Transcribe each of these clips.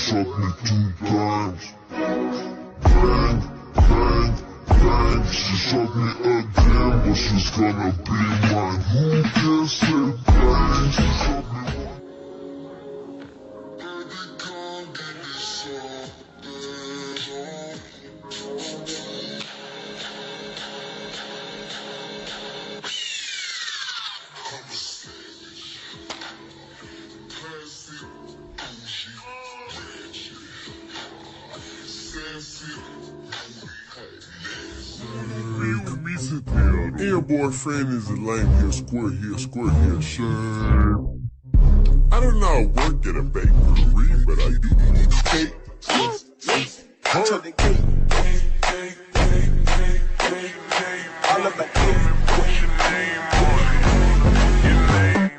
suck me 2 times. Bang, bang, bang. She suck me again, but she's gonna be mine. Who can say bang? She suck me one. Baby, come give me something. And your boyfriend is a lame, he a square, he a square, he a shame. I do not work at a bakery, but I do need cake. Turn the cake. All of the cake. What's your name on it? Your name.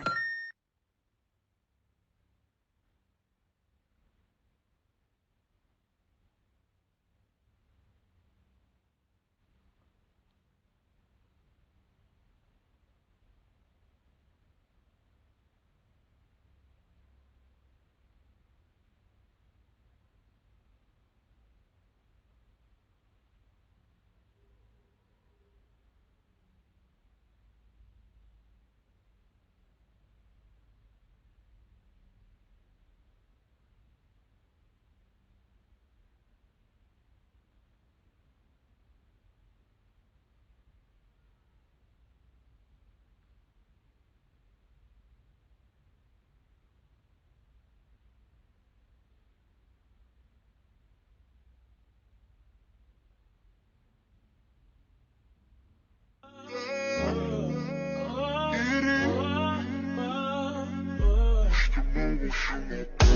It is.